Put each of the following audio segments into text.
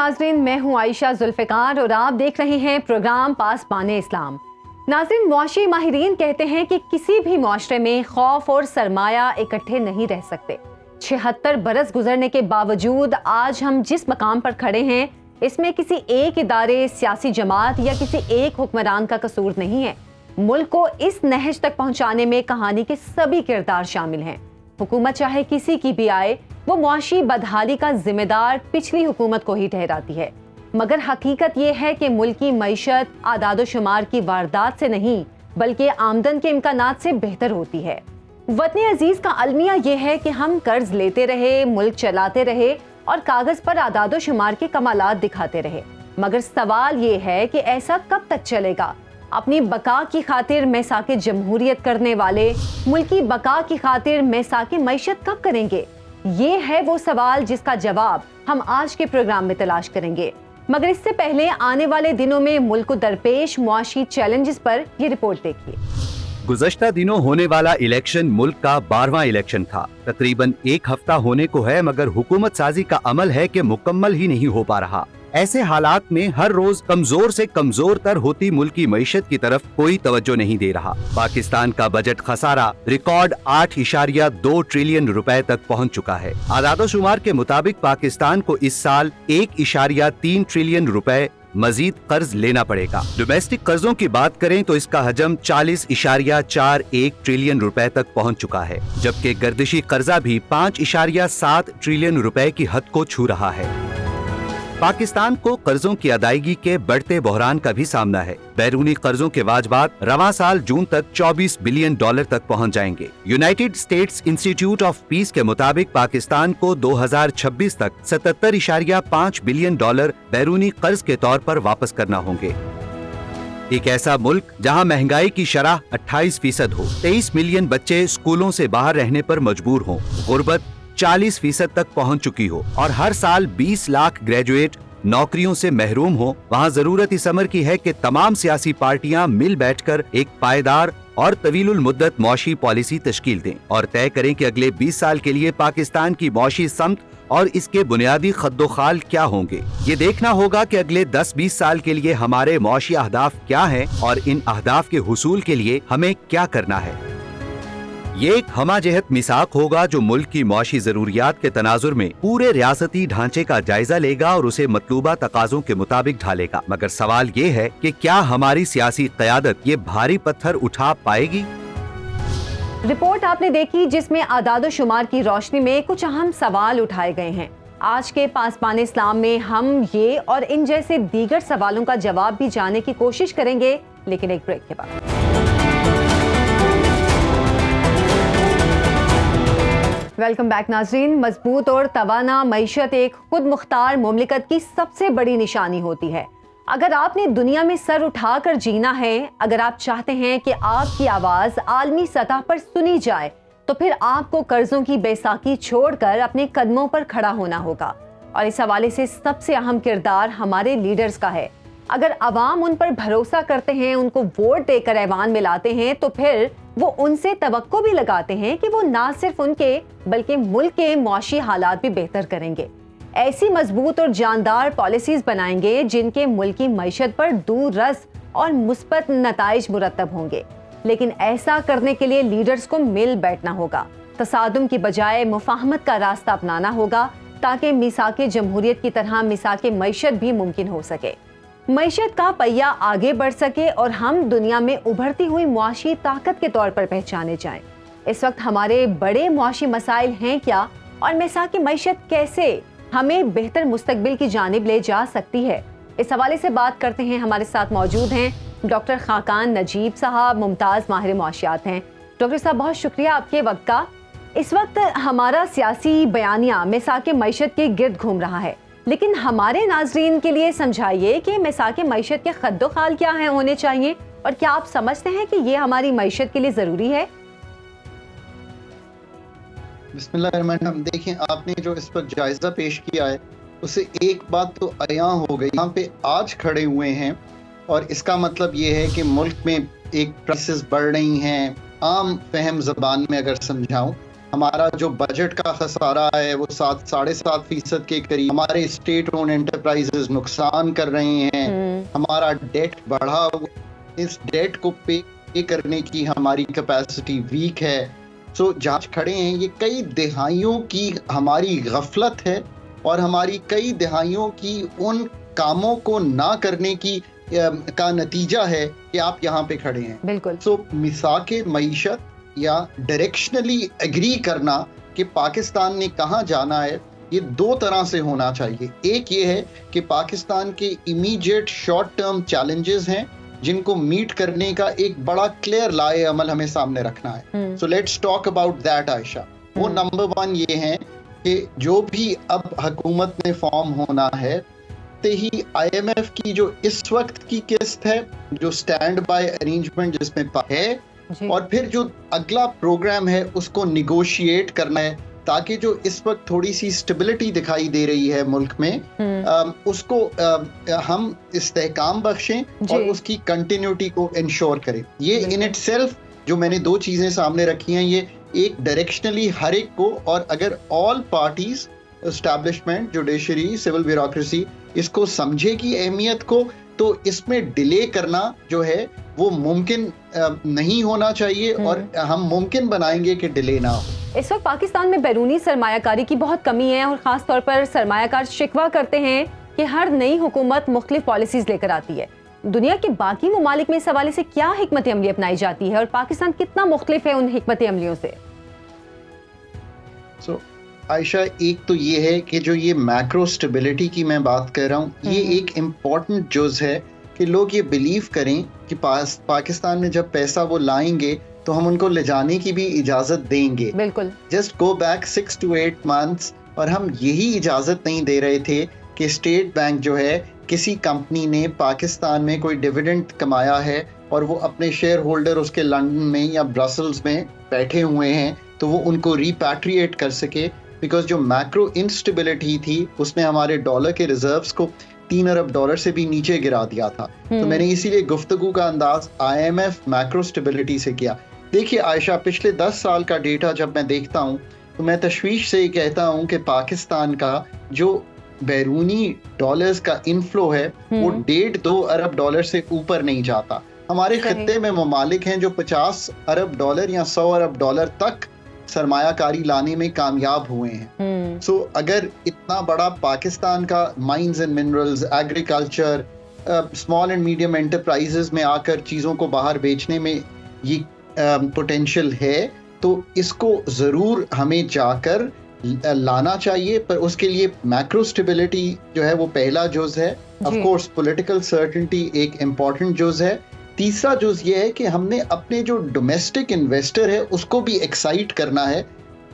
नाजरीन, मैं हूं आयशा जुल्फिकार और आप देख रहे हैं प्रोग्राम पासबान इस्लाम। नाजरीन, मुआशी माहिरीन कहते हैं कि किसी भी मुआशरे में खौफ और सरमाया इकट्ठे नहीं रह सकते। 76 बरस गुजरने के बावजूद आज हम जिस मकाम पर खड़े हैं, इसमें किसी एक इदारे, सियासी जमात या किसी एक हुक्मरान का कसूर नहीं है। मुल्क को इस नहज तक पहुंचाने में कहानी के सभी किरदार शामिल हैं। हुकूमत चाहे किसी की भी आए, वो मुआशी बदहाली का जिम्मेदार पिछली हुकूमत को ही ठहराती है। मगर हकीकत ये है कि मुल्क की मईशत आदाद शुमार की वारदात से नहीं, बल्कि आमदन के इम्कानात से बेहतर होती है। वतन अजीज का अलमिया ये है कि हम कर्ज लेते रहे, मुल्क चलाते रहे और कागज पर आदाद शुमार के कमालात दिखाते रहे। मगर सवाल ये है कि ऐसा कब तक चलेगा? अपनी बका की खातिर मैसाके जमहूरियत करने वाले मुल्क की बका की खातिर मैसाके मईशत कब करेंगे? ये है वो सवाल जिसका जवाब हम आज के प्रोग्राम में तलाश करेंगे। मगर इससे पहले आने वाले दिनों में मुल्क को दरपेश मुआशी चैलेंजेस पर ये रिपोर्ट देखिए। गुज़श्ता दिनों होने वाला इलेक्शन मुल्क का 12वां इलेक्शन था। तकरीबन एक हफ्ता होने को है, मगर हुकूमत साजी का अमल है कि मुकम्मल ही नहीं हो पा रहा। ऐसे हालात में हर रोज कमजोर से कमजोर तर होती मुल्क की मईशत की तरफ कोई तवज्जो नहीं दे रहा। पाकिस्तान का बजट खसारा रिकॉर्ड 8.2 ट्रिलियन रुपए तक पहुंच चुका है। आदादोशुमार के मुताबिक पाकिस्तान को इस साल 1.3 ट्रिलियन रुपए मजीद कर्ज लेना पड़ेगा। डोमेस्टिक कर्जों की बात करें तो इसका हजम 40.41 ट्रिलियन रुपए तक पहुंच चुका है, जबकि गर्दिशी कर्जा भी 5.7 ट्रिलियन रुपए की हद को छू रहा है। पाकिस्तान को कर्जों की अदायगी के बढ़ते बहरान का भी सामना है। बैरूनी कर्जों के वाजबात रवां साल जून तक 24 बिलियन डॉलर तक पहुंच जाएंगे। United states institute of peace के मुताबिक पाकिस्तान को 2026 तक 77.5 बिलियन डॉलर बैरूनी कर्ज के तौर पर वापस करना होंगे। एक ऐसा मुल्क जहां महंगाई की शरह 28% हो, 23 मिलियन बच्चे स्कूलों से बाहर रहने पर मजबूर हों, गुर्बत 40% तक पहुंच चुकी हो और हर साल 20 लाख ग्रेजुएट नौकरियों से महरूम हो, वहां जरूरत इस अमर की है कि तमाम सियासी पार्टियां मिल बैठकर एक पायदार और तवीलुल मुद्दत मौशी पॉलिसी तश्कील दें और तय करें कि अगले 20 साल के लिए पाकिस्तान की मौशी समत और इसके बुनियादी खद्दोखाल क्या होंगे। ये देखना होगा कि अगले 10-20 साल के लिए हमारे मौशी अहदाफ क्या हैं और इन अहदाफ के हुसूल के लिए हमें क्या करना है। ये एक हमाजहत मिसाक होगा जो मुल्क की मौशी जरूरियात के तनाजुर में पूरे रियासती ढांचे का जायजा लेगा और उसे मतलूबा तकाजों के मुताबिक ढालेगा। मगर सवाल ये है कि क्या हमारी सियासी क़यादत ये भारी पत्थर उठा पाएगी? रिपोर्ट आपने देखी, जिसमें आदाद शुमार की रोशनी में कुछ अहम सवाल उठाए गए हैं। आज के पासबान इस्लाम में हम ये और इन जैसे दीगर सवालों का जवाब भी जानने की कोशिश करेंगे, लेकिन एक ब्रेक के बाद। वेलकम बैक नाजरीन। मजबूत और तवाना मईशत एक खुद मुख्तार मुमलिकत की सबसे बड़ी निशानी होती है। अगर आपने दुनिया में सर उठाकर जीना है, अगर आप चाहते हैं कि आपकी आवाज आलमी सतह पर सुनी जाए, तो फिर आपको कर्जों की बेसाखी छोड़कर अपने कदमों पर खड़ा होना होगा। और इस हवाले से सबसे अहम किरदार हमारे लीडर्स का है। अगर अवाम उन पर भरोसा करते हैं, उनको वोट देकर ऐवान में लाते हैं, तो फिर वो उनसे तवक्को भी लगाते हैं कि वो ना सिर्फ उनके बल्कि मुल्क के मौशी हालात भी बेहतर करेंगे। ऐसी मजबूत और जानदार पॉलिसीज बनाएंगे जिनके मुल्क की मईशत पर दूररस और मुस्बत नताइज मुरतब होंगे। लेकिन ऐसा करने के लिए लीडर्स को मिल बैठना होगा, तसादुम की बजाय मुफाहमत का रास्ता अपनाना होगा, ताकि मिसाके जमहूरियत की तरह मिसाके मईशत भी मुमकिन हो सके। मईशत का पहिया आगे बढ़ सके और हम दुनिया में उभरती हुई मुआशी ताकत के तौर पर पहचाने जाएं। इस वक्त हमारे बड़े मुआशी मसाइल हैं क्या, और मिसाके मईशत कैसे हमें बेहतर मुस्तकबिल की जानिब ले जा सकती है? इस हवाले से बात करते हैं। हमारे साथ मौजूद हैं डॉक्टर खाकान नजीब साहब, मुमताज़ माहिर मुआशियात हैं। डॉक्टर साहब, बहुत शुक्रिया आपके वक्त का। इस वक्त हमारा सियासी बयानिया मिसाके मईशत के गिर्द घूम रहा है, लेकिन हमारे नाजरीन के लिए समझाइए कि मिसाके मईशत के खद्दोखाल क्या है होने चाहिए, और क्या आप समझते हैं कि ये हमारी मईशत के लिए ज़रूरी है? बिस्मिल्लाहिर्रहमानिर्रहीम। देखिए, आपने जो इस पर जायज़ा पेश किया है उससे एक बात तो अयां हो गई। यहाँ पे आज खड़े हुए हैं और इसका मतलब ये है कि मुल्क में एक क्राइसिस बढ़ रही हैं। आम फहम ज़बान में अगर समझाऊं हमारा जो बजट का खसारा है वो 7.5% के करीब, हमारे स्टेट ओन एंटरप्राइजेस नुकसान कर रहे हैं, हमारा डेट बढ़ा, इस डेट को पे करने की हमारी कैपेसिटी वीक है। सो जहाँ खड़े हैं ये कई दिहाइयों की हमारी गफलत है और हमारी कई दिहाइयों की उन कामों को ना करने की का नतीजा है कि आप यहाँ पे खड़े हैं। बिल्कुल। सो मिसाके मईशत या डायरेक्शनली एग्री करना कि पाकिस्तान ने कहाँ जाना है, ये दो तरह से होना चाहिए। एक ये है कि पाकिस्तान के इमीडिएट शॉर्ट टर्म चैलेंजेस हैं जिनको मीट करने का एक बड़ा क्लियर लाए अमल हमें सामने रखना है। So let's talk about that Ayesha. वो नंबर 1 ये है कि जो भी अब हुकूमत में फॉर्म होना है ते ही IMF की जो इस वक्त की किस्त है, जो स्टैंड बाय अरेंजमेंट जिसमें है, और फिर जो अगला प्रोग्राम है उसको निगोशिएट करना है ताकि जो इस वक्त थोड़ी सी स्टेबिलिटी दिखाई दे रही है मुल्क में उसको हम इस्तेहकाम बख्शें और उसकी कंटिन्यूटी को इंश्योर करें। ये इन इटसेल्फ जो मैंने दो चीजें सामने रखी हैं, ये एक डायरेक्शनली हर एक को, और अगर all parties, establishment, judiciary, civil bureaucracy इसको समझेगी अहमियत को, तो इसमें डिले करना जो है वो मुमकिन नहीं होना चाहिए और हम मुमकिन बनाएंगे कि डिले ना हो। इस वक्त पाकिस्तान में बैरूनी सरमायाकारी की बहुत कमी है और ख़ास तौर पर सरमायाकार शिकवा करते हैं कि हर नई हुकूमत मुख्तलिफ पॉलिसीज़ लेकर आती है। दुनिया के बाकी ममालिक में इस हवाले से क्या हिकमत अमली अपनाई जाती है और पाकिस्तान कितना मुख्तलिफ है उन हिकमत अमलियों से? आयशा, एक तो ये है कि जो ये मैक्रो स्टेबिलिटी की मैं बात कर रहा हूँ, ये एक इम्पॉर्टेंट जुज़ है कि लोग ये बिलीव करें कि पाकिस्तान में जब पैसा वो लाएंगे तो हम उनको ले जाने की भी इजाज़त देंगे। बिल्कुल। Just go back 6 to 8 months और हम यही इजाज़त नहीं दे रहे थे कि स्टेट बैंक जो है, किसी कंपनी ने पाकिस्तान में कोई डिविडेंड कमाया है और वो अपने शेयर होल्डर उसके लंदन में या ब्रसल्स में बैठे हुए हैं तो वो उनको रिपैट्रिएट कर सके, बिकॉज जो मैक्रो इंस्टेबिलिटी थी उसने हमारे डॉलर के रिजर्व्स को $3 अरब से भी नीचे गिरा दिया था। तो मैंने इसीलिए गुफ्तगू का अंदाज IMF मैक्रो स्टेबिलिटी से किया। देखिए आयशा, पिछले 10 साल का डेटा जब मैं देखता हूँ तो मैं तशवीश से कहता हूँ कि पाकिस्तान का जो बैरूनी डॉलर्स का इनफ्लो है वो $1.5-2 अरब से ऊपर नहीं जाता। हमारे खत्ते में ममालिक हैं जो $50 अरब या $100 अरब तक सरमायाकारी लाने में कामयाब हुए हैं। सो अगर इतना बड़ा पाकिस्तान का mines and minerals, agriculture, small and medium enterprises में आकर चीज़ों को बाहर बेचने में ये पोटेंशियल है, तो इसको ज़रूर हमें जाकर लाना चाहिए। पर उसके लिए मैक्रो स्टेबिलिटी जो है वो पहला जुज़ है। ऑफ कोर्स पॉलिटिकल सर्टेनिटी एक इम्पॉर्टेंट जुज़ है। तीसरा जुज़ ये है कि हमने अपने जो डोमेस्टिक इन्वेस्टर है उसको भी एक्साइट करना है।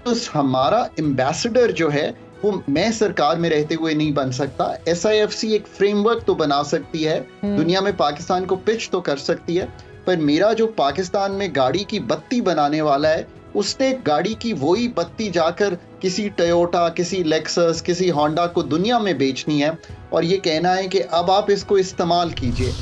तो हमारा एम्बेसडर जो है वो मैं सरकार में रहते हुए नहीं बन सकता। SIFC एक फ्रेमवर्क तो बना सकती है, दुनिया में पाकिस्तान को पिच तो कर सकती है, पर मेरा जो पाकिस्तान में गाड़ी की बत्ती बनाने वाला है उसने गाड़ी की वही बत्ती जाकर किसी टोयोटा, किसी लेक्सस, किसी होंडा को दुनिया में बेचनी है और ये कहना है कि अब आप इसको इस्तेमाल कीजिए।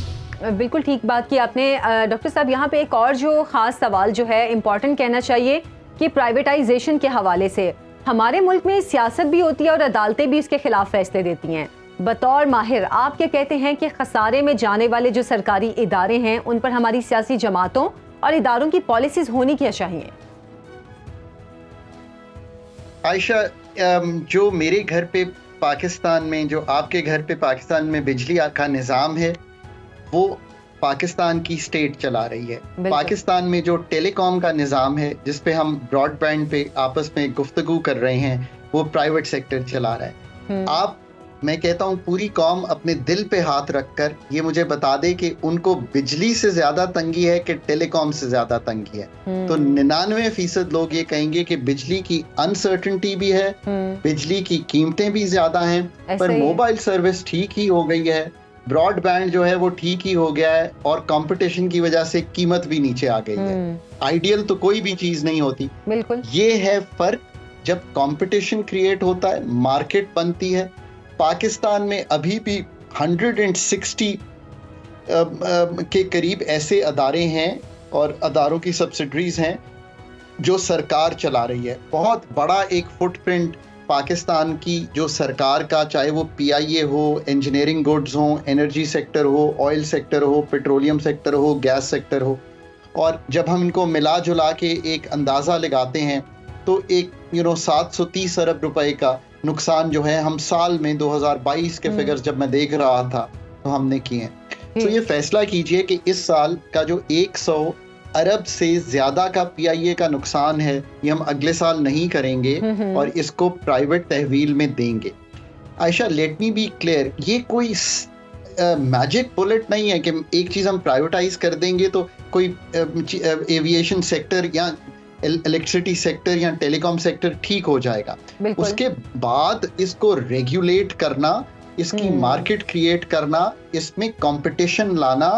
बिल्कुल ठीक बात की आपने डॉक्टर साहब। यहाँ पे एक और जो ख़ास सवाल जो है इम्पॉर्टेंट कहना चाहिए कि प्राइवेटाइजेशन के हवाले से हमारे मुल्क में सियासत भी होती है और अदालतें भी इसके खिलाफ फैसले देती हैं। बतौर माहिर आप क्या कहते हैं कि खसारे में जाने वाले जो सरकारी इदारे हैं उन पर हमारी सियासी जमातों और इदारों की पॉलिसीज होनी क्या चाहिए? आयशा, जो मेरे घर पे पाकिस्तान में, जो आपके घर पे पाकिस्तान में बिजली का निज़ाम है वो पाकिस्तान की स्टेट चला रही है। पाकिस्तान में जो टेलीकॉम का निज़ाम है जिस पे हम ब्रॉडबैंड पे आपस में गुफ्तगू कर रहे हैं वो प्राइवेट सेक्टर चला रहा है। आप, मैं कहता हूँ पूरी कौम अपने दिल पे हाथ रखकर ये मुझे बता दे कि उनको बिजली से ज्यादा तंगी है कि टेलीकॉम से ज्यादा तंगी है। तो 99% लोग ये कहेंगे कि बिजली की अनसर्टेनिटी भी है, बिजली की कीमतें भी ज्यादा हैं, पर मोबाइल सर्विस ठीक ही हो गई है, ब्रॉडबैंड जो है वो ठीक ही हो गया है और कंपटीशन की वजह से कीमत भी नीचे आ गई है। आइडियल तो कोई भी चीज नहीं होती। बिल्कुल, ये है फर्क। जब कंपटीशन क्रिएट होता है, मार्केट बनती है। पाकिस्तान में अभी भी 160 के करीब ऐसे अदारे हैं और अदारों की सब्सिडरीज हैं जो सरकार चला रही है, बहुत बड़ा एक फुटप्रिंट पाकिस्तान की जो सरकार का, चाहे वो पीआईए हो, इंजीनियरिंग गुड्स हो, एनर्जी सेक्टर हो, ऑयल सेक्टर हो, पेट्रोलियम सेक्टर हो, गैस सेक्टर हो, और जब हम इनको मिला जुला के एक अंदाज़ा लगाते हैं तो एक 730 अरब रुपए का नुकसान जो है हम साल में 2022 के फिगर्स जब मैं देख रहा था तो हमने किए हैं। तो ये फैसला कीजिए कि इस साल का जो 100 अरब से ज्यादा का पीआईए का नुकसान है ये हम अगले साल नहीं करेंगे और इसको प्राइवेट तहवील में देंगे। Ayesha, let me be clear, ये कोई मैजिक बुलेट नहीं है कि एक चीज हम प्राइवेटाइज कर देंगे तो कोई एविएशन सेक्टर या इलेक्ट्रिसिटी सेक्टर या टेलीकॉम सेक्टर ठीक हो जाएगा। उसके बाद इसको रेगुलेट करना, इसकी मार्केट क्रिएट करना, इसमें कंपटीशन लाना,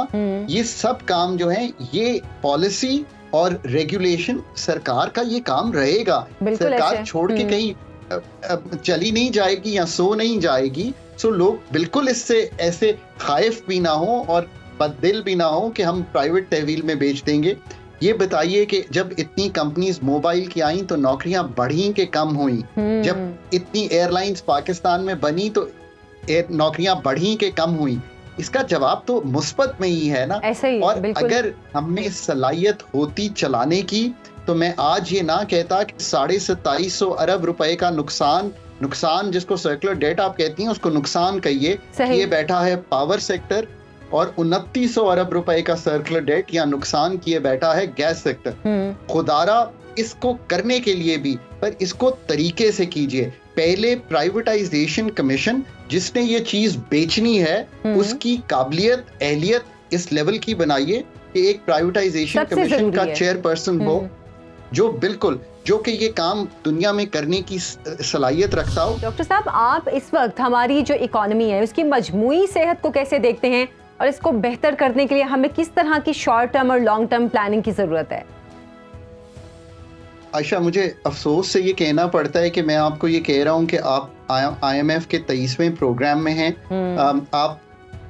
ये सब काम जो है ये पॉलिसी और रेगुलेशन सरकार का ये काम रहेगा। सरकार छोड़ के कहीं चली नहीं जाएगी या सो नहीं जाएगी। सो लोग बिल्कुल इससे ऐसे खाइफ भी ना हो और बददिल भी ना हो कि हम प्राइवेट तहवील में बेच देंगे। ये बताइए कि जब इतनी कंपनीज मोबाइल की आई तो नौकरियां बढ़ी के कम हुई? जब इतनी एयरलाइंस पाकिस्तान में बनी तो नौकरियां बढ़ी के कम हुई? इसका जवाब तो मुस्बत में ही है ना। और अगर हमें सलाहियत होती चलाने की तो मैं आज ये ना कहता कि 2750 अरब रुपए का नुकसान जिसको सर्कुलर डेट आप कहती हैं उसको नुकसान कहिए, ये बैठा है पावर सेक्टर, और 2900 अरब रुपए का सर्कुलर डेट या नुकसान किए बैठा है गैस सेक्टर। खुदारा इसको करने के लिए भी, पर इसको तरीके से कीजिए। पहले प्राइवेटाइजेशन कमीशन जिसने ये चीज बेचनी है उसकी काबिलियत एहलियत इस लेवल की बनाइए कि एक प्राइवेटाइजेशन कमीशन का चेयरपर्सन हो जो कि ये काम दुनिया में करने की सलाहियत रखता हो। डॉक्टर साहब, आप इस वक्त हमारी जो इकोनॉमी है उसकी मजमूई सेहत को कैसे देखते हैं और इसको बेहतर करने के लिए हमें किस तरह की शॉर्ट टर्म और लॉन्ग टर्म प्लानिंग की जरूरत है? आयशा, मुझे अफसोस से ये कहना पड़ता है कि मैं आपको ये कह रहा हूँ कि आप IMF के 23वें प्रोग्राम में हैं। आप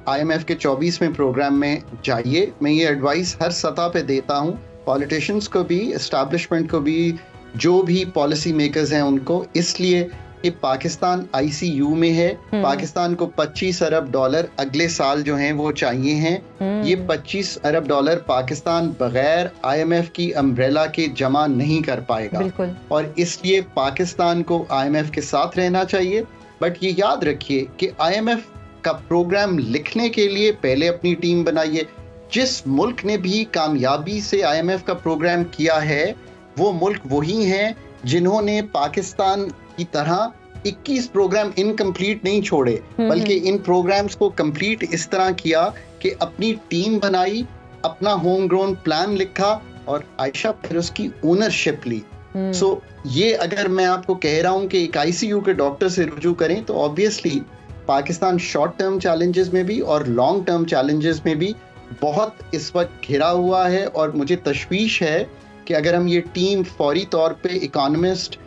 IMF के 24वें प्रोग्राम में जाइए। मैं ये एडवाइस हर सतह पे देता हूँ, पॉलिटिशियंस को भी, एस्टैब्लिशमेंट को भी, जो भी पॉलिसी मेकर्स हैं उनको, इसलिए कि पाकिस्तान ICU में है। पाकिस्तान को 25 अरब डॉलर अगले साल जो हैं वो चाहिए हैं। ये 25 अरब डॉलर पाकिस्तान बगैर IMF की अम्ब्रेला के जमा नहीं कर पाएगा और इसलिए पाकिस्तान को IMF के साथ रहना चाहिए। बट ये याद रखिए कि IMF का प्रोग्राम लिखने के लिए पहले अपनी टीम बनाइए। जिस मुल्क ने भी कामयाबी से IMF का प्रोग्राम किया है वो मुल्क वही हैं जिन्होंने पाकिस्तान की तरह 21 प्रोग्राम इनकम्प्लीट नहीं छोड़े, बल्कि इन प्रोग्राम्स को कंप्लीट इस तरह किया कि अपनी टीम बनाई, अपना होम ग्रोन प्लान लिखा और आयशा फिर उसकी ओनरशिप ली। सो ये अगर मैं आपको कह रहा हूँ कि एक ICU के डॉक्टर से रुजू करें तो obviously Pakistan short term challenges में भी और लॉन्ग टर्म चैलेंजेस में भी बहुत इस वक्त घिरा हुआ है। और मुझे तशवीश है कि अगर हम ये टीम फौरी तौर पे इकोनॉमिस्ट,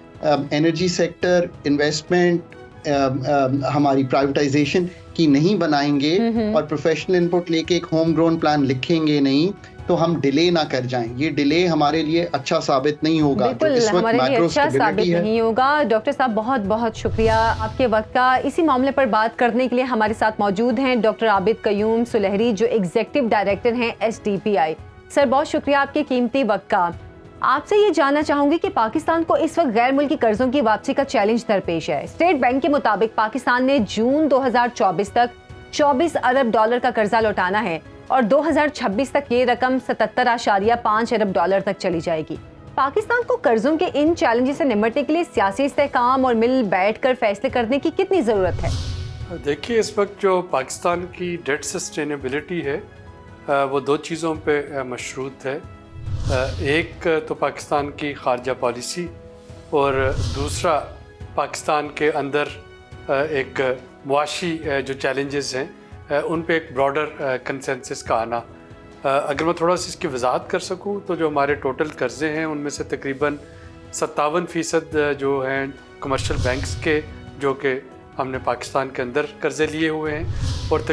एनर्जी सेक्टर, इन्वेस्टमेंट, हमारी प्राइवेटाइजेशन की नहीं बनाएंगे और प्रोफेशनल इनपुट लेके एक होम ग्रोन प्लान लिखेंगे नहीं तो हम डिले ना कर जाएं। ये डिले हमारे लिए अच्छा साबित नहीं होगा। बिल्कुल हमारे लिए अच्छा साबित नहीं होगा। डॉक्टर साहब, बहुत बहुत शुक्रिया आपके वक्त का। इसी मामले पर बात करने के लिए हमारे साथ मौजूद हैं डॉक्टर आबिद कयूम सुलहरी, जो एग्जीक्यूटिव डायरेक्टर हैं SDPI। सर, बहुत शुक्रिया आपके कीमती वक्त का। आपसे ये जानना चाहूंगी कि पाकिस्तान को इस वक्त गैर मुल्की कर्जों की वापसी का चैलेंज दरपेश है। स्टेट बैंक के मुताबिक पाकिस्तान ने जून 2024 तक 24 अरब डॉलर का कर्जा लौटाना है और 2026 तक ये रकम 77.5 अरब डॉलर तक चली जाएगी। पाकिस्तान को कर्जों के इन चैलेंजेस से निपटने के लिए सियासी इस्तेहकाम और मिल बैठकर फैसले करने की कितनी ज़रूरत है? देखिए, इस वक्त जो पाकिस्तान की डेट सस्टेनेबिलिटी है वो दो चीज़ों पे मशरूत है। एक तो पाकिस्तान की खारजा पॉलिसी और दूसरा पाकिस्तान के अंदर एक मुआशी जो चैलेंजेस हैं उन पे एक ब्रॉडर कंसेंसस का आना। अगर मैं थोड़ा सा इसकी वजाहत कर सकूं तो जो हमारे टोटल कर्ज़े हैं उनमें से तकरीबन 57% जो हैं कमर्शियल बैंक्स के, जो कि हमने पाकिस्तान के अंदर कर्ज़े लिए हुए हैं, और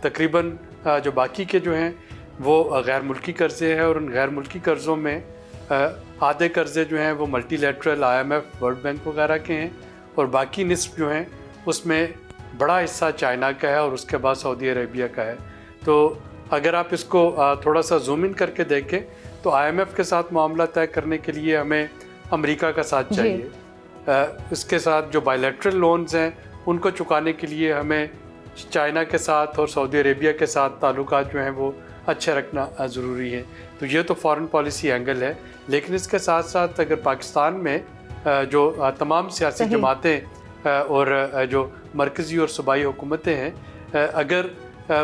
तकरीबन जो बाकी के जो हैं वो गैर मुल्की कर्ज़े हैं। और उन गैर मुल्की कर्ज़ों में आधे कर्जे जो हैं वो मल्टीलैटरल IMF वर्ल्ड बैंक वगैरह के हैं और बाकी निस्फ जो हैं उसमें बड़ा हिस्सा चाइना का है और उसके बाद सऊदी अरेबिया का है। तो अगर आप इसको थोड़ा सा जूम इन करके देखें तो IMF के साथ मामला तय करने के लिए हमें अमेरिका का साथ चाहिए। इसके साथ जो बायलैटरल लोन्स हैं उनको चुकाने के लिए हमें चाइना के साथ और सऊदी अरेबिया के साथ ताल्लुकात जो हैं वो अच्छे रखना ज़रूरी है। तो ये तो फॉरेन पॉलिसी एंगल है, लेकिन इसके साथ साथ अगर पाकिस्तान में जो तमाम सियासी जमातें और जो मरकज़ी और सूबाई हुकूमतें हैं, अगर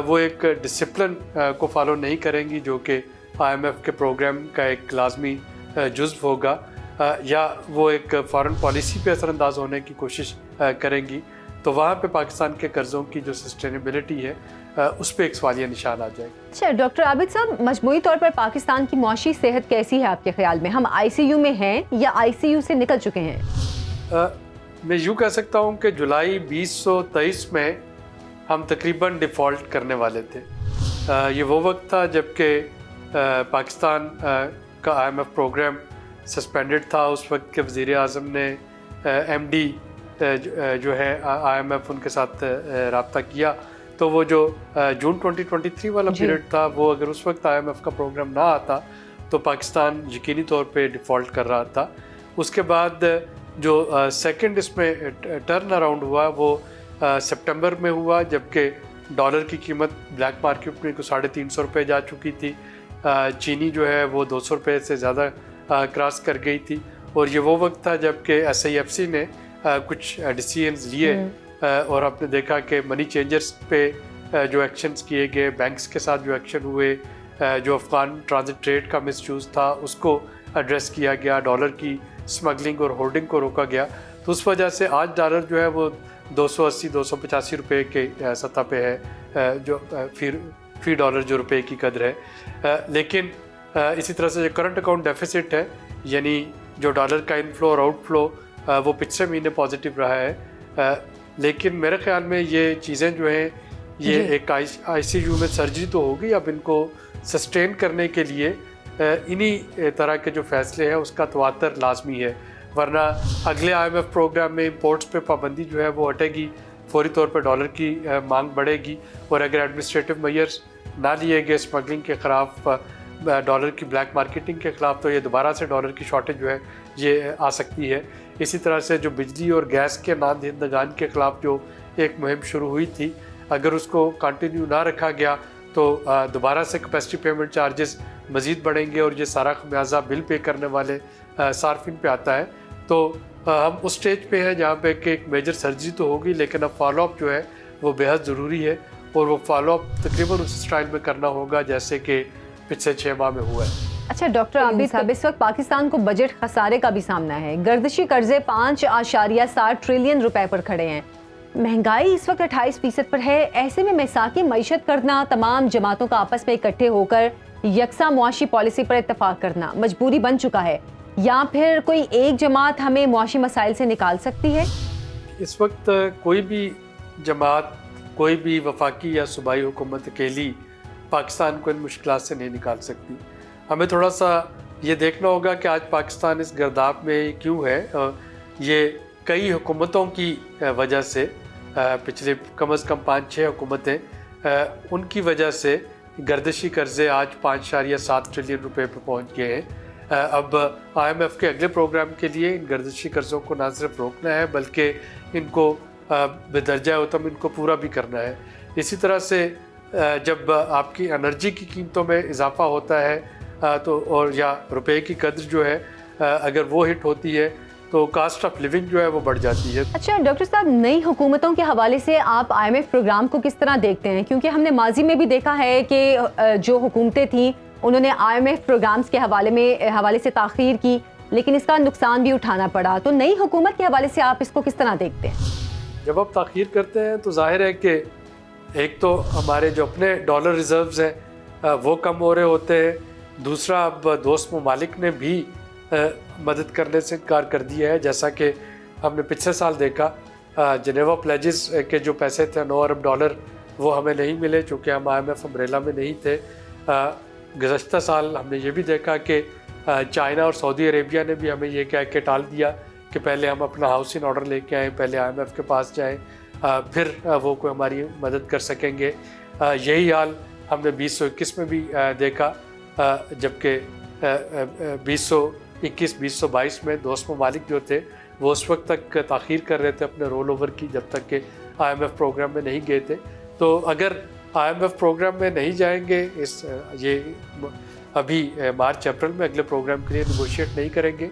वो एक डिसिप्लिन को फॉलो नहीं करेंगी जो कि IMF के प्रोग्राम का एक लाजमी जुज़्व होगा, या वो एक फॉरेन पॉलिसी पे असरअंदाज होने की कोशिश करेंगी, तो वहाँ पे पाकिस्तान के कर्ज़ों की जो सस्टेनेबिलिटी है उस पर एक सवालिया निशान आ जाएगा। अच्छा डॉक्टर आबिद साहब, मजमूई तौर पर पाकिस्तान की मुआशी सेहत कैसी है आपके ख्याल में? हम ICU में हैं या ICU से निकल चुके हैं? मैं यूँ कह सकता हूँ कि जुलाई 2023 में हम तकरीबन डिफ़ॉल्ट करने वाले थे। ये वो वक्त था जबकि पाकिस्तान का IMF प्रोग्राम सस्पेंडेड था। उस वक्त के वज़ीर आज़म ने MD जो है IMF उनके साथ रब्ता किया, तो वो जो जून 2023 वाला पीरियड था, वो अगर उस वक्त IMF का प्रोग्राम ना आता तो पाकिस्तान यकीनी तौर पे डिफ़ॉल्ट कर रहा था। उसके बाद जो सेकंड इसमें टर्न अराउंड हुआ वो सितंबर में हुआ, जबकि डॉलर की कीमत ब्लैक मार्केट में 350 रुपये जा चुकी थी। चीनी जो है वो 200 रुपये से ज़्यादा क्रॉस कर गई थी, और ये वो वक्त था जबकि SIFC ने कुछ डिसीजंस लिए और आपने देखा कि मनी चेंजर्स पे जो एक्शंस किए गए, बैंक्स के साथ जो एक्शन हुए, जो अफ़गान ट्रांजिट ट्रेड का मिसयूज़ था उसको एड्रेस किया गया, डॉलर की स्मगलिंग और होर्डिंग को रोका गया। तो उस वजह से आज डॉलर जो है वो 280-285 रुपये के सतह पे है, जो फी डॉलर जो रुपये की कदर है। लेकिन इसी तरह से जो करंट अकाउंट डेफिसिट है, यानी जो डॉलर का इनफ्लो और आउटफ्लो, वो पिछले महीने पॉजिटिव रहा है। लेकिन मेरे ख्याल में ये चीज़ें जो हैं ये एक ICU में सर्जरी तो होगी, अब इनको सस्टेन करने के लिए इन्हीं तरह के जो फैसले हैं उसका तवातर लाजमी है, वरना अगले IMF प्रोग्राम में इंपोर्ट्स पे पाबंदी जो है वो हटेगी, फौरी तौर पर डॉलर की मांग बढ़ेगी, और अगर एडमिनिस्ट्रेटिव मेजर्स ना लिए गए स्मगलिंग के ख़िलाफ़, डॉलर की ब्लैक मार्केटिंग के ख़िलाफ़, तो ये दोबारा से डॉलर की शॉर्टेज जो है ये आ सकती है। इसी तरह से जो बिजली और गैस के नादहिंदगान के ख़िलाफ़ जो एक मुहिम शुरू हुई थी, अगर उसको कंटिन्यू ना रखा गया तो दोबारा से कैपेसिटी पेमेंट चार्जेस मज़ीद बढ़ेंगे और ये सारा खमियाजा बिल पे करने वाले सार्फिन पे आता है। तो हम उस स्टेज पे हैं जहाँ पे कि एक मेजर सर्जरी तो होगी, लेकिन अब फॉलोअप जो है वो बेहद ज़रूरी है, और वो फॉलोअप तकरीबन उस स्टाइल में करना होगा जैसे कि पिछले 6 माह में हुआ है। अच्छा डॉक्टर आबिद साहब, इस वक्त पाकिस्तान को बजट खसारे का भी सामना है। गर्दिशी कर्जे 5.7 ट्रिलियन रुपए पर खड़े हैं। महंगाई इस वक्त 28% पर है। ऐसे में मैसाकी मईशत करना, तमाम जमातों का आपस में इकट्ठे होकर यकसा मुआशी पॉलिसी पर इत्तेफाक करना मजबूरी बन चुका है, या फिर कोई एक जमात हमें मुआशी मसाइल से निकाल सकती है? इस वक्त कोई भी जमात, कोई भी वफाकी या सूबाई हुकूमत अकेली पाकिस्तान को इन मुश्किलात से नहीं निकाल सकती। हमें थोड़ा सा ये देखना होगा कि आज पाकिस्तान इस गर्दाब में क्यों है। ये कई हुकूमतों की वजह से, पिछले कम से कम 5-6 हुकूमतें, उनकी वजह से गर्दिशी कर्जे आज 5.7 ट्रिलियन रुपए पर पहुंच गए हैं। अब IMF के अगले प्रोग्राम के लिए इन गर्दिशी कर्ज़ों को ना सिर्फ रोकना है बल्कि इनको बेदर्जा उत्तम इनको पूरा भी करना है। इसी तरह से जब आपकी एनर्जी की कीमतों में इजाफा होता है तो, और या रुपए की कदर जो है अगर वो हिट होती है तो कास्ट ऑफ लिविंग जो है वो बढ़ जाती है। अच्छा डॉक्टर साहब, नई हुकूमतों के हवाले से आप IMF प्रोग्राम को किस तरह देखते हैं? क्योंकि हमने माजी में भी देखा है कि जो हुकूमतें थीं उन्होंने IMF प्रोग्राम्स के हवाले से ताख़ीर की, लेकिन इसका नुकसान भी उठाना पड़ा। तो नई हुकूमत के हवाले से आप इसको किस तरह देखते हैं? जब आप ताख़ीर करते हैं तो जाहिर है कि एक तो हमारे जो अपने डॉलर रिजर्व्स हैं वो कम हो रहे होते हैं, दूसरा अब दोस्त ममालिक ने भी मदद करने से इनकार कर दिया है। जैसा कि हमने पिछले साल देखा, जनेवा प्लेजेस के जो पैसे थे 9 अरब डॉलर वो हमें नहीं मिले चूँकि हम IMF अम्ब्रेला में नहीं थे। गुज़श्ता साल हमने ये भी देखा कि चाइना और सऊदी अरेबिया ने भी हमें ये कह के टाल दिया कि पहले हम अपना हाउस इन ऑर्डर लेके आएँ, पहले IMF के पास जाएँ, फिर वो कोई हमारी मदद कर सकेंगे। यही हाल हमने 2021 में भी देखा, जबकि 2021-2022 में दोस्त ममालिक जो थे वो उस वक्त तक ताख़ीर कर रहे थे अपने रोल ओवर की, जब तक कि IMF प्रोग्राम में नहीं गए थे। तो अगर IMF प्रोग्राम में नहीं जाएंगे, ये अभी मार्च अप्रैल में अगले प्रोग्राम के लिए नेगोशिएट नहीं करेंगे,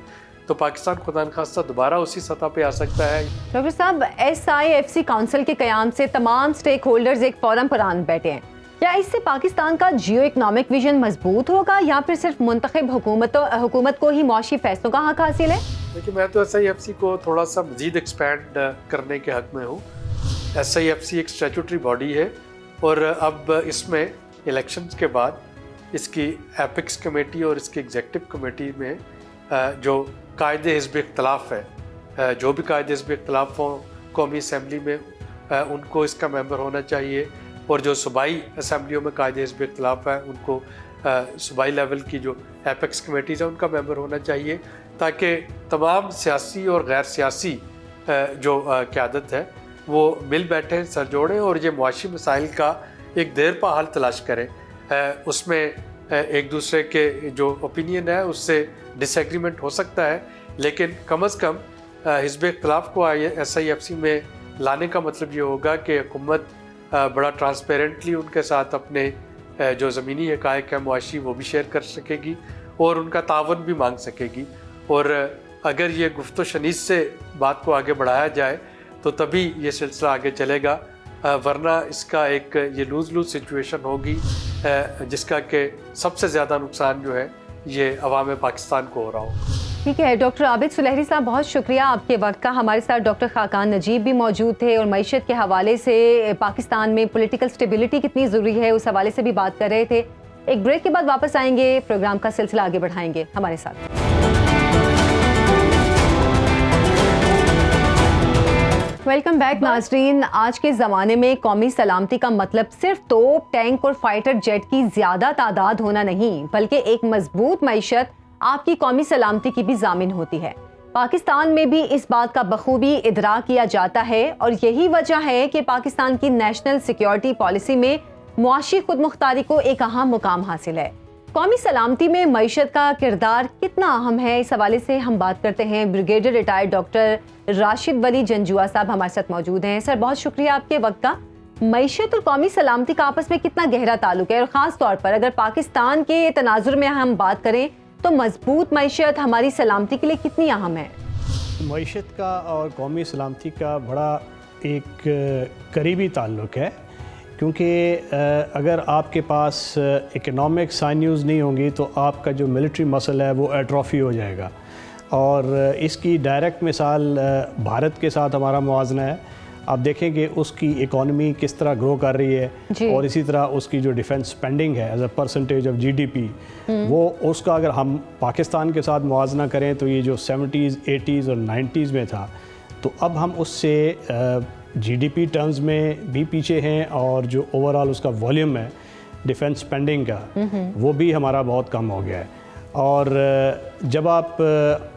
तो पाकिस्तान खुदा न खास्ता दोबारा उसी सतह पे आ सकता है। डॉक्टर साहब, SIFC काउंसिल के क़याम से तमाम स्टेक होल्डर्स एक फोरम पर आन बैठे हैं। क्या इससे पाकिस्तान का जियो इकनॉमिक विजन मजबूत होगा या फिर सिर्फ मुंतखब हुकूमत को ही मुआशी फैसलों का हक हासिल है? देखिए, मैं तो SIFC को थोड़ा सा मज़ीद एक्सपैंड करने के हक़ में हूँ। SIFC एक स्टैट्यूटरी बॉडी है और अब इसमें इलेक्शंस के बाद इसकी एपिक्स कमेटी और इसकी एग्जेक्टिव कमेटी में जो कायदे हिज़्ब इख्तलाफ है, जो भी कायदे हिज़्ब इख्तलाफ हों कौमी असम्बली में, उनको इसका मेंबर होना चाहिए, और जो सूबाई असम्बलियों में कायदे हिज़्ब इख्तलाफ है उनको सूबाई लेवल की जो एपेक्स कमेटीज़ हैं उनका मेंबर होना चाहिए, ताकि तमाम सियासी और गैर सियासी जो क़यादत है वो मिल बैठें, सर जोड़ें और ये मुआशी मसाइल का एक देरपा हल तलाश करें। उसमें एक दूसरे के जो ओपिनियन है उससे डिसएग्रीमेंट हो सकता है, लेकिन कम अज़ कम हिज़्ब इख्तलाफ को SIFC में लाने का मतलब ये होगा कि हुकूमत बड़ा ट्रांसपेरेंटली उनके साथ अपने जो ज़मीनी हक़ाइक़ है मुआशी वो भी शेयर कर सकेगी और उनका तावन भी मांग सकेगी। और अगर ये गुफ्तो शनीस से बात को आगे बढ़ाया जाए तो तभी ये सिलसिला आगे चलेगा, वरना इसका एक ये लूज़ लूज़ सिचुएशन होगी, जिसका कि सबसे ज़्यादा नुकसान जो है ये अवाम पाकिस्तान को हो रहा हो। ठीक है डॉक्टर आबिद सुलहरी साहब, बहुत शुक्रिया आपके वक्त का। हमारे साथ डॉक्टर खाकान नजीब भी मौजूद थे और मईशत के हवाले से पाकिस्तान में पॉलिटिकल स्टेबिलिटी कितनी ज़रूरी है उस हवाले से भी बात कर रहे थे। एक ब्रेक के बाद वापस आएंगे, प्रोग्राम का सिलसिला आगे बढ़ाएंगे, हमारे साथ। वेलकम बैक नाजरीन। आज के ज़माने में कौमी सलामती का मतलब सिर्फ तोप, टैंक और फाइटर जेट की ज़्यादा तादाद होना नहीं, बल्कि एक मजबूत मईशत आपकी कौमी सलामती की भी जामिन होती है। पाकिस्तान में भी इस बात का बखूबी इदराक किया जाता है और यही वजह है कि पाकिस्तान की नेशनल सिक्योरिटी पॉलिसी में मुआशी खुद मुख्तारी को एक अहम मुकाम हासिल है। कौमी सलामती में मईशत का किरदार कितना अहम है, इस हवाले से हम बात करते हैं। ब्रिगेडियर रिटायर्ड डॉक्टर राशिद वली जंजुआ साहब हमारे साथ मौजूद हैं। सर, बहुत शुक्रिया आपके वक्त का। मईशत और कौमी सलामती का आपस में कितना गहरा ताल्लुक है, और ख़ास तौर पर अगर पाकिस्तान के तनाजुर में हम बात करें तो मजबूत मईशत हमारी सलामती के लिए कितनी अहम है? मईशत का और कौमी सलामती का बड़ा एक करीबी ताल्लुक है, क्योंकि अगर आपके पास इकनॉमिक साइन्यूज़ नहीं होंगी तो आपका जो मिलिट्री मसल है वो एट्रोफी हो जाएगा। और इसकी डायरेक्ट मिसाल भारत के साथ हमारा मुआवजना है। आप देखें कि उसकी इकॉनमी किस तरह ग्रो कर रही है और इसी तरह उसकी जो डिफेंस स्पेंडिंग है as a percentage of GDP, वो उसका अगर हम पाकिस्तान के साथ मुआवजना करें तो ये जो 70s, 80s और 90s में था, तो अब हम उससे GDP टर्म्स में भी पीछे हैं और जो ओवरऑल उसका वॉल्यूम है डिफेंस स्पेंडिंग का वो भी हमारा बहुत कम हो गया है। और जब आप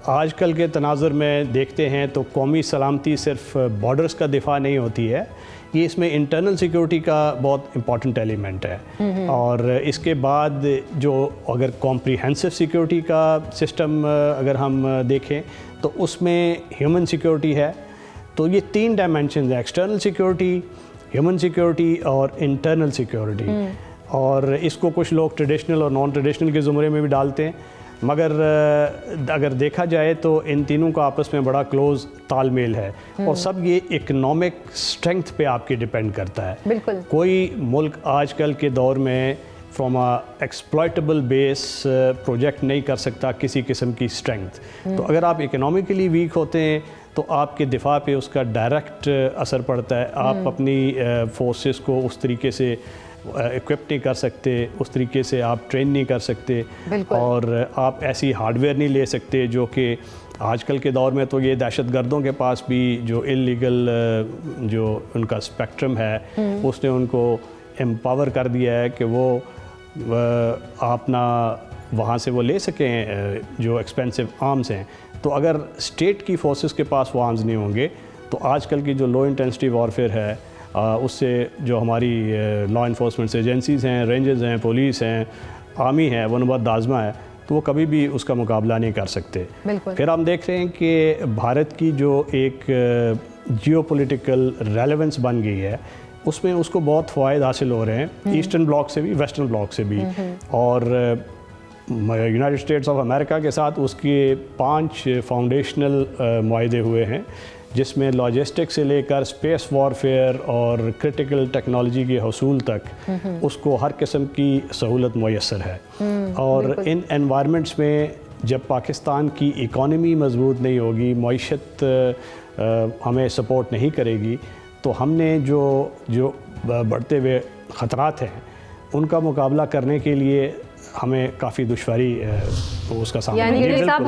आजकल के तनाज़ुर में देखते हैं तो कौमी सलामती सिर्फ बॉर्डर्स का दिफा नहीं होती है, ये इसमें इंटरनल सिक्योरिटी का बहुत इम्पॉर्टेंट एलिमेंट है। और इसके बाद जो अगर कॉम्प्रिहेंसिव सिक्योरिटी का सिस्टम अगर हम देखें तो उसमें ह्यूमन सिक्योरिटी है। तो ये 3 डायमेंशन है, एक्सटर्नल सिक्योरिटी, ह्यूमन सिक्योरिटी और इंटरनल सिक्योरिटी। और इसको कुछ लोग ट्रेडिशनल और नॉन ट्रेडिशनल के ज़ुमरे में भी डालते हैं, मगर अगर देखा जाए तो इन तीनों का आपस में बड़ा क्लोज तालमेल है और सब ये इकनॉमिक स्ट्रेंथ पे आपके डिपेंड करता है। बिल्कुल। कोई मुल्क आजकल के दौर में from a exploitable base project नहीं कर सकता किसी किस्म की स्ट्रेंथ। तो अगर आप इकोनॉमिकली वीक होते हैं तो आपके दिफा पे उसका डायरेक्ट असर पड़ता है। आप अपनी फोर्सेस को उस तरीके से इक्विप नहीं कर सकते, उस तरीके से आप ट्रेन नहीं कर सकते और आप ऐसी हार्डवेयर नहीं ले सकते जो कि आजकल के दौर में तो ये दहशतगर्दों के पास भी जो इलीगल जो उनका स्पेक्ट्रम है उसने उनको एम्पावर कर दिया है कि वो अपना वहाँ से वो ले सकें जो एक्सपेंसिव आर्म्स हैं। तो अगर स्टेट की फोर्सेस के पास वो आर्म्स नहीं होंगे तो आजकल की जो लो इंटेंसिटी वॉरफेयर है उससे जो हमारी लॉ इन्फोर्समेंट एजेंसीज़ हैं, रेंजर्स हैं, पुलिस हैं, आर्मी है, वनबद दाज़मा है, तो वो कभी भी उसका मुकाबला नहीं कर सकते। फिर हम देख रहे हैं कि भारत की जो एक जियोपॉलिटिकल रेलेवेंस बन गई है उसमें उसको बहुत फ़ायदे हासिल हो रहे हैं, ईस्टर्न ब्लॉक से भी, वेस्टर्न ब्लॉक से भी। और यूनाइटेड स्टेट्स ऑफ अमेरिका के साथ उसके 5 फाउंडेशनल मुआहदे हुए हैं जिसमें लॉजिस्टिक्स से लेकर स्पेस वॉरफेयर और क्रिटिकल टेक्नोलॉजी के हसूल तक उसको हर किस्म की सहूलत मुयस्सर है। और इन एनवायरनमेंट्स में जब पाकिस्तान की इकॉनमी मजबूत नहीं होगी, मईशत हमें सपोर्ट नहीं करेगी, तो हमने जो बढ़ते हुए ख़तरात हैं उनका मुकाबला करने के लिए हमें काफ़ी दुश्वारी उसका सामना यानी साहब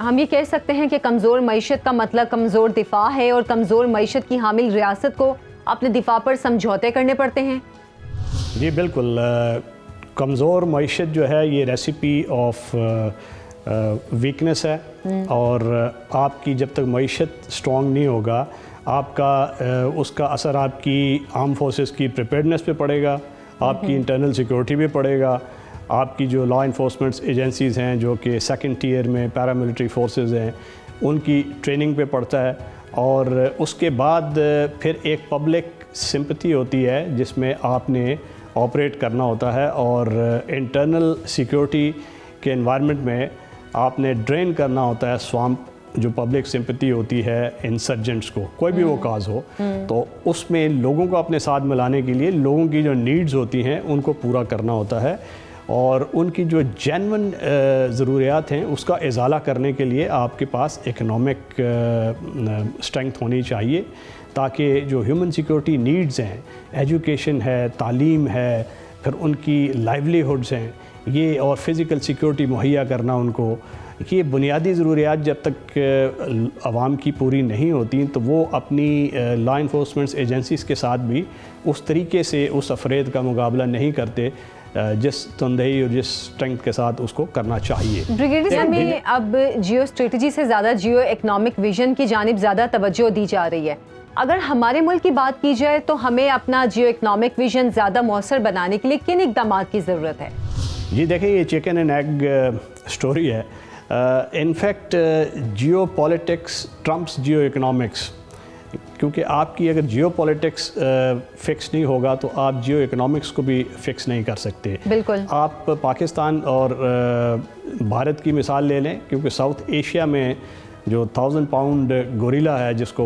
हम ये कह सकते हैं कि कमज़ोर मईशत का मतलब कमज़ोर दिफा है और कमज़ोर मईशत की हामिल रियासत को अपने दिफा पर समझौते करने पड़ते हैं। जी बिल्कुल, कमज़ोर मईशत जो है ये रेसिपी ऑफ वीकनेस है। और आपकी जब तक मईशत स्ट्रॉन्ग नहीं होगा आपका उसका असर आपकी आर्म फोर्सेस की प्रिपेयर्डनेस पे पड़ेगा, आपकी इंटरनल सिक्योरिटी पे पड़ेगा, आपकी जो लॉ इन्फोर्समेंट एजेंसीज़ हैं जो कि सेकंड टियर में पैरामिलिट्री फोर्सेस हैं उनकी ट्रेनिंग पे पड़ता है। और उसके बाद फिर एक पब्लिक सिंपैथी होती है जिसमें आपने ऑपरेट करना होता है और इंटरनल सिक्योरिटी के एनवायरनमेंट में आपने ड्रेन करना होता है स्वाम्प जो पब्लिक सिंपैथी होती है इंसर्जेंट्स को, कोई भी वो काज हो। तो उसमें लोगों को अपने साथ मिलाने के लिए लोगों की जो नीड्स होती हैं उनको पूरा करना होता है और उनकी जो जेन्युइन ज़रूरियात हैं उसका इजाला करने के लिए आपके पास इकोनॉमिक स्ट्रेंथ होनी चाहिए ताकि जो ह्यूमन सिक्योरिटी नीड्स हैं, एजुकेशन है, तालीम है, फिर उनकी लाइवलीहुड्स हैं ये, और फिज़िकल सिक्योरिटी मुहैया करना उनको, ये बुनियादी ज़रूरियात जब तक आवाम की पूरी नहीं होती तो वो अपनी लॉ इन्फोर्समेंट एजेंसीज़ के साथ भी उस तरीके से उस अफरेद का मुकाबला नहीं करते जिस तंदही और जिस स्ट्रेंथ के साथ उसको करना चाहिए। ब्रिगेडियर साहब में अब जियो स्ट्रेटजी से ज़्यादा जियो इकनॉमिक विजन की जानिब ज़्यादा तवज्जो दी जा रही है। अगर हमारे मुल्क की बात की जाए तो हमें अपना जियो इकनॉमिक विजन ज़्यादा मौसर बनाने के लिए किन इक़दाम की ज़रूरत है? जी देखिए, ये चिकन एंड एग स्टोरी है। इनफैक्ट जियो पॉलिटिक्स ट्रम्प्स जियो इकनॉमिक्स, क्योंकि आपकी अगर जियो पॉलिटिक्स फिक्स नहीं होगा तो आप जियो इकनॉमिक्स को भी फिक्स नहीं कर सकते। बिल्कुल। आप पाकिस्तान और भारत की मिसाल ले लें, क्योंकि साउथ एशिया में जो 1000 पाउंड गोरिल्ला है जिसको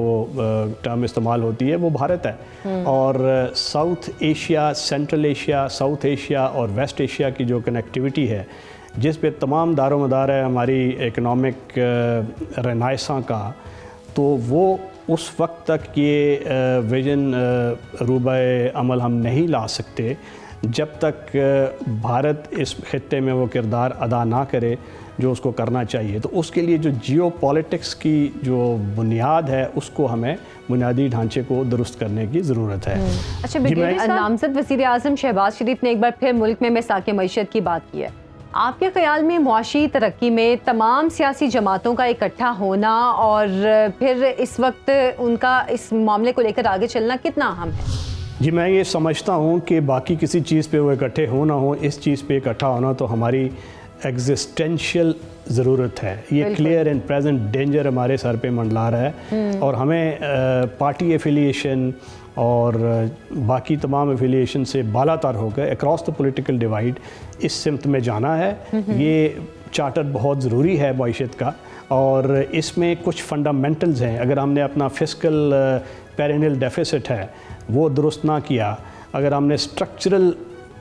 टर्म इस्तेमाल होती है वो भारत है। और south Asia, central Asia, south Asia और वेस्ट एशिया की जो कनेक्टिविटी है जिस पे तमाम दारोमदार है हमारी इकनॉमिक रेनाइसा का, तो वो उस वक्त तक ये विजन रूबाए अमल हम नहीं ला सकते जब तक भारत इस खित्ते में वो किरदार अदा ना करे जो उसको करना चाहिए। तो उसके लिए जो जियो पॉलिटिक्स की जो बुनियाद है उसको हमें बुनियादी ढांचे को दुरुस्त करने की ज़रूरत है। अच्छा, नामज़द वज़ीर आज़म शहबाज शरीफ ने एक बार फिर मुल्क में मिसाक़ मईशत की बात की है। आपके ख़्याल में मुआशी तरक्की में तमाम सियासी जमातों का इकट्ठा होना और फिर इस वक्त उनका इस मामले को लेकर आगे चलना कितना अहम है? जी, मैं ये समझता हूँ कि बाकी किसी चीज़ पे वो इकट्ठे हो ना हो, इस चीज़ पे इकट्ठा होना तो हमारी एग्जिस्टेंशियल ज़रूरत है। ये क्लियर एंड प्रेजेंट डेंजर हमारे सर पे मंडला रहा है और हमें पार्टी एफिलिएशन और बाकी तमाम एफिलिएशन से बालातर होकर अक्रॉस द पॉलिटिकल डिवाइड इस सिमत में जाना है। ये चार्टर बहुत ज़रूरी है मईशत का और इसमें कुछ फंडामेंटल्स हैं। अगर हमने अपना फिस्कल पेरिनियल डेफिसिट है वो दुरुस्त ना किया, अगर हमने स्ट्रक्चरल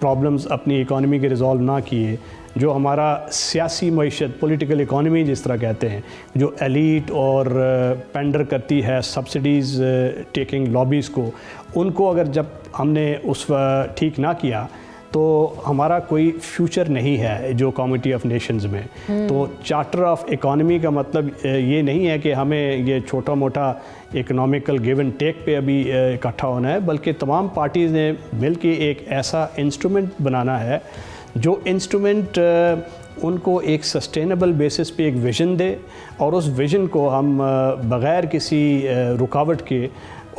प्रॉब्लम्स अपनी इकॉनमी के रिजॉल्व ना किए, जो हमारा सियासी मईशत पॉलिटिकल इकॉनमी जिस तरह कहते हैं, जो एलीट और पेंडर करती है सब्सिडीज़ टेकिंग लॉबीज़ को, उनको अगर जब हमने उस ठीक ना किया तो हमारा कोई फ्यूचर नहीं है जो कमिटी ऑफ नेशंस में। तो चार्टर ऑफ इकॉनमी का मतलब ये नहीं है कि हमें ये छोटा मोटा इकोनॉमिकल गिव एंड टेक पे अभी इकट्ठा होना है, बल्कि तमाम पार्टीज़ ने मिल के एक ऐसा इंस्ट्रूमेंट बनाना है जो इंस्ट्रूमेंट उनको एक सस्टेनेबल बेसिस पे एक विज़न दे और उस विज़न को हम बग़ैर किसी रुकावट के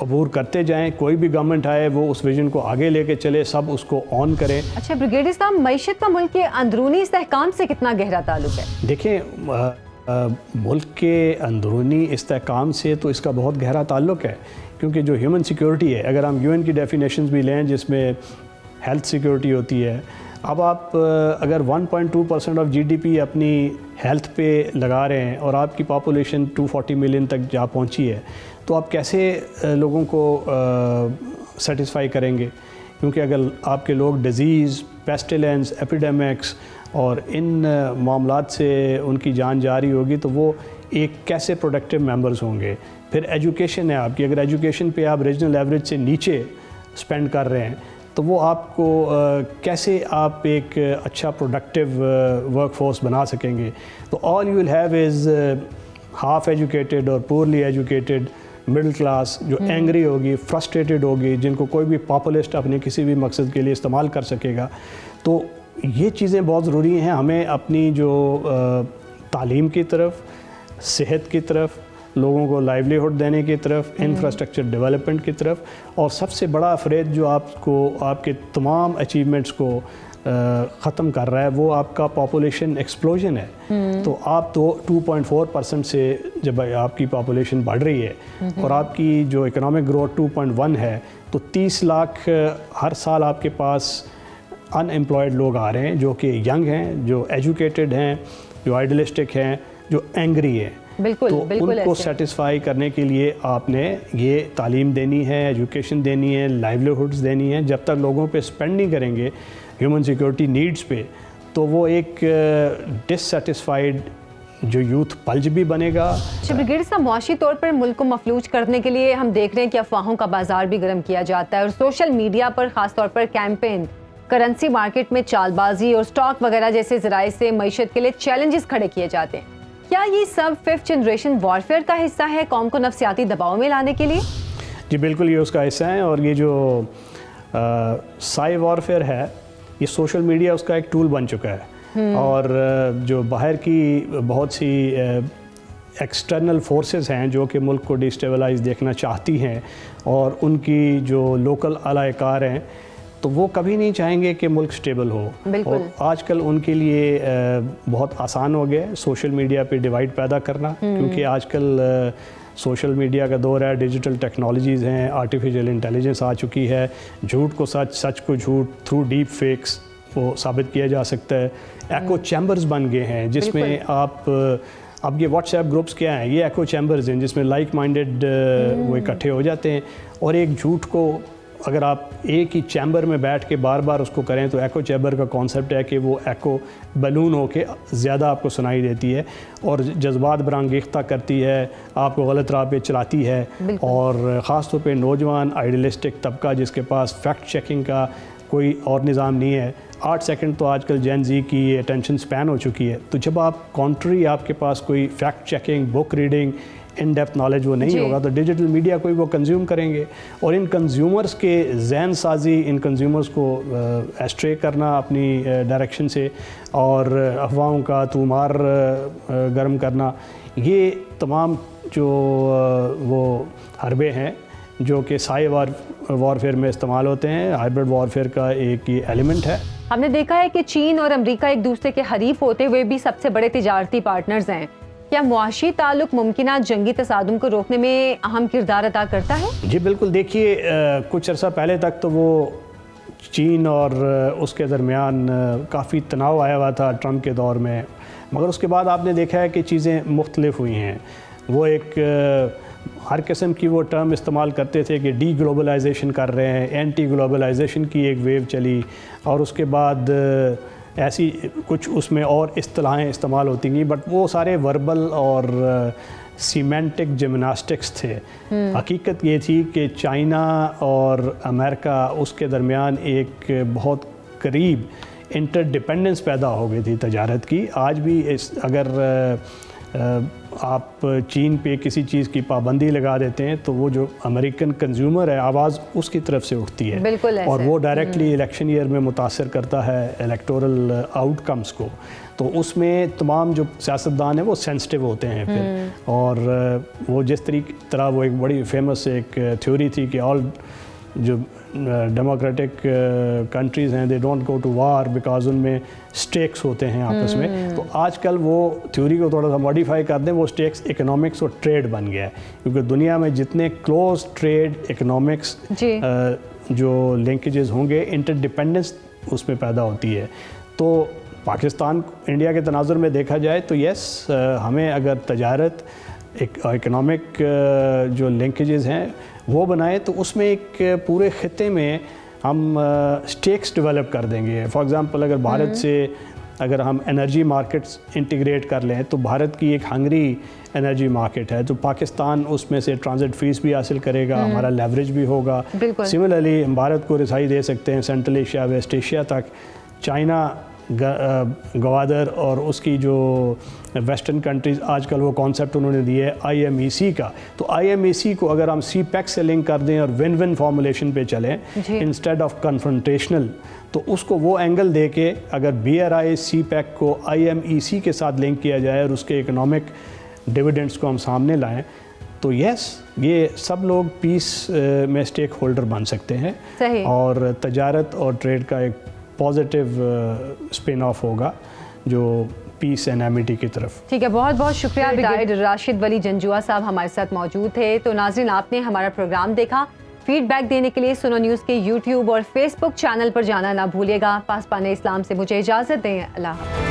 अबूर करते जाएं। कोई भी गवर्नमेंट आए वो उस विज़न को आगे लेके चले, सब उसको ऑन करें। अच्छा ब्रिगेडियर साहब, मईशत का मुल्क के अंदरूनी इस्तेहकाम से कितना गहरा ताल्लुक है? देखें, मुल्क के अंदरूनी इस्तेहकाम से तो इसका बहुत गहरा ताल्लुक है, क्योंकि जो ह्यूमन सिक्योरिटी है, अगर हम यूएन की डेफिनेशंस भी लें जिसमें हेल्थ सिक्योरिटी होती है, अब आप अगर 1.2% ऑफ जीडीपी अपनी हेल्थ पे लगा रहे हैं और आपकी पॉपुलेशन 240 मिलियन तक जा पहुंची है, तो आप कैसे लोगों को सेटिस्फाई करेंगे? क्योंकि अगर आपके लोग डिज़ीज़, पेस्टिलेंस, एपिडेमिक्स और इन मामलात से उनकी जान जा रही होगी, तो वो एक कैसे प्रोडक्टिव मेंबर्स होंगे? फिर एजुकेशन है आपकी, अगर एजुकेशन पे आप रीजनल एवरेज से नीचे स्पेंड कर रहे हैं, तो वो आपको कैसे आप एक अच्छा प्रोडक्टिव वर्कफोर्स बना सकेंगे? तो all you will have is half educated और पुअरली एजुकेटेड मिडिल क्लास जो एंग्री होगी, फ्रस्ट्रेटेड होगी, जिनको कोई भी पॉपुलिस्ट अपने किसी भी मकसद के लिए इस्तेमाल कर सकेगा। तो ये चीज़ें बहुत ज़रूरी हैं हमें अपनी जो तालीम की तरफ, सेहत की तरफ, लोगों को लाइवलीहुड देने की तरफ, इंफ्रास्ट्रक्चर डेवलपमेंट की तरफ, और सबसे बड़ा फ़रेद जो आपको आपके तमाम अचीवमेंट्स को ख़त्म कर रहा है वो आपका पॉपुलेशन एक्सप्लोजन है। तो आप तो 2.4% से जब आपकी पॉपुलेशन बढ़ रही है और आपकी जो इकोनॉमिक ग्रोथ 2.1 है, तो 30 लाख हर साल आपके पास अनएम्प्लॉयड लोग आ रहे हैं, जो कि यंग हैं, जो एजुकेटेड हैं, जो आइडियलिस्टिक हैं, जो एंग्री हैं। बिल्कुल, तो बिल्कुल उनको ऐसे। सेटिस्फाई करने के लिए आपने ये तालीम देनी है, एजुकेशन देनी है, लाइवलीहुड्स देनी है। जब तक लोगों पे स्पेंड नहीं करेंगे ह्यूमन सिक्योरिटी नीड्स पे, तो वो एक डिससेटिस्फाइड जो यूथ पल्ज भी बनेगा। अच्छा ब्रिगेडियर साहब, मुआशी तौर पर मुल्क को मफलूज करने के लिए हम देख रहे हैं कि अफवाहों का बाजार भी गर्म किया जाता है और सोशल मीडिया पर ख़ास तौर पर कैंपेन, करेंसी मार्केट में चालबाजी और स्टॉक वगैरह जैसे ज़राए से मईशत के लिए चैलेंजेस खड़े किए जाते हैं। क्या ये सब 5th जनरेशन वॉरफेयर का हिस्सा है कौम को नफ्सियाती दबाव में लाने के लिए? जी बिल्कुल, ये उसका हिस्सा है। और ये जो साइ वॉरफेयर है, ये सोशल मीडिया उसका एक टूल बन चुका है। और जो बाहर की बहुत सी एक्सटर्नल फोर्सेस हैं जो कि मुल्क को डिस्टेबलाइज देखना चाहती हैं, और उनकी जो लोकल अलायकार हैं, तो वो कभी नहीं चाहेंगे कि मुल्क स्टेबल हो। और आजकल उनके लिए बहुत आसान हो गया सोशल मीडिया पे डिवाइड पैदा करना, क्योंकि आजकल सोशल मीडिया का दौर है, डिजिटल टेक्नोलॉजीज़ हैं, आर्टिफिशियल इंटेलिजेंस आ चुकी है, झूठ को सच, सच को झूठ थ्रू डीप फेक्स वो साबित किया जा सकता है। एको चैम्बर्स बन गए हैं जिसमें अब ये व्हाट्सएप ग्रुप्स क्या हैं, ये एको चैम्बर्स हैं जिसमें लाइक माइंडेड वो इकट्ठे हो जाते हैं, और एक झूठ को अगर आप एक ही चैम्बर में बैठ के बार बार उसको करें, तो एको चैम्बर का कॉन्सेप्ट है कि वो एको बलून होके ज़्यादा आपको सुनाई देती है और जज्बात बरांगेख्ता करती है, आपको गलत राह पे चलाती है। और ख़ास तौर पे नौजवान आइडियलिस्टिक तबका जिसके पास फैक्ट चेकिंग का कोई और निज़ाम नहीं है, 8 सेकंड तो आजकल जेन जी की अटेंशन स्पैन हो चुकी है। तो जब आप कॉन्ट्री आपके पास कोई fact checking, book reading, in depth knowledge वो नहीं होगा, तो डिजिटल मीडिया को ही वो कंज्यूम करेंगे। और इन कंज्यूमर्स के जहन साजी, इन कंज्यूमर्स को एस्ट्रे करना अपनी डायरेक्शन से, और अफवाहों का तूमार गर्म करना, ये तमाम जो वो हरबे हैं जो कि साइ वॉरफेयर में इस्तेमाल होते हैं, हाइब्रिड वॉरफेयर का एक ये एलिमेंट है। हमने देखा है कि चीन और अमेरिका एक दूसरे के हरीफ होते हुए भी सबसे बड़े तिजारती पार्टनर्स हैं। क्या मुआशी ताल्लुक मुमकिना जंगी तसादुम को रोकने में अहम किरदार अदा करता है? जी बिल्कुल, देखिए कुछ अर्सा पहले तक तो वो चीन और उसके दरमियान काफ़ी तनाव आया हुआ था ट्रंप के दौर में, मगर उसके बाद आपने देखा है कि चीज़ें मुख्तलिफ हुई हैं। वो एक हर किस्म की वो टर्म इस्तेमाल करते थे कि डी ग्लोबलाइजेशन कर रहे हैं, एंटी ग्लोबलाइजेशन की एक वेव चली, और उसके बाद ऐसी कुछ उसमें और इस्तिलाहें इस्तेमाल होती गई, बट वो सारे वर्बल और सीमेंटिक जिमनास्टिक्स थे। हकीकत ये थी कि चाइना और अमेरिका उसके दरमियान एक बहुत करीब इंटरडिपेंडेंस पैदा हो गई थी तजारत की। आज भी अगर आप चीन पे किसी चीज़ की पाबंदी लगा देते हैं तो वो जो अमेरिकन कंज्यूमर है आवाज़ उसकी तरफ से उठती है, बिल्कुल ऐसे। और वो डायरेक्टली इलेक्शन ईयर में मुतासर करता है इलेक्टोरल आउटकम्स को। तो उसमें तमाम जो सियासतदान हैं वो सेंसिटिव होते हैं फिर, और वो जिस तरह वो एक बड़ी फेमस एक थ्योरी थी कि ऑल जो डेमोक्रेटिक कंट्रीज़ हैं they don't go to war because उनमें स्टेक्स होते हैं आपस में। तो आजकल वो थ्योरी को थोड़ा सा मॉडिफाई कर दें, वो स्टेक्स इकोनॉमिक्स और ट्रेड बन गया है, क्योंकि दुनिया में जितने क्लोज ट्रेड इकोनॉमिक्स जो लिंकेजेस होंगे इंटरडिपेंडेंस उसमें पैदा होती है। तो पाकिस्तान इंडिया के तनाजुर में देखा जाए तो यस, हमें अगर तजारत इकोनॉमिक जो लिंकेजेस हैं वो बनाए तो उसमें एक पूरे ख़ित्ते में हम स्टेक्स डेवलप कर देंगे। फॉर एग्ज़ाम्पल अगर भारत से अगर हम एनर्जी मार्केट्स इंटीग्रेट कर लें तो भारत की एक हंगरी एनर्जी मार्केट है, तो पाकिस्तान उसमें से ट्रांजिट फीस भी हासिल करेगा, हमारा लेवरेज भी होगा। सिमिलरली हम भारत को रिसाई दे सकते हैं सेंट्रल एशिया, वेस्ट एशिया तक। चाइना गवादर और उसकी जो वेस्टर्न कंट्रीज़ आजकल वो कॉन्सेप्ट उन्होंने दिए है IMEC का, तो IMEC को अगर हम CPEC से लिंक कर दें और विन विन फॉर्मुलेशन पे चलें इंस्टेड ऑफ कन्फ्रंटेशनल, तो उसको वो एंगल दे के अगर BRI CPEC को IMEC के साथ लिंक किया जाए और उसके इकोनॉमिक डिविडेंड्स को हम सामने लाएं तो यस, ये सब लोग पीस में स्टेक होल्डर बन सकते हैं और तजारत और ट्रेड का एक पॉजिटिव स्पिन ऑफ होगा जो पीस एंड एमिटी की तरफ। ठीक है, बहुत बहुत शुक्रिया। रिटायर्ड राशिद वली जंजुआ साहब हमारे साथ मौजूद थे। तो नाज़रीन, आपने हमारा प्रोग्राम देखा। फीडबैक देने के लिए सुनो न्यूज़ के YouTube और Facebook चैनल पर जाना ना भूलिएगा। पासबान इस्लाम से मुझे इजाज़त दें। अल्लाह हाफ़िज़।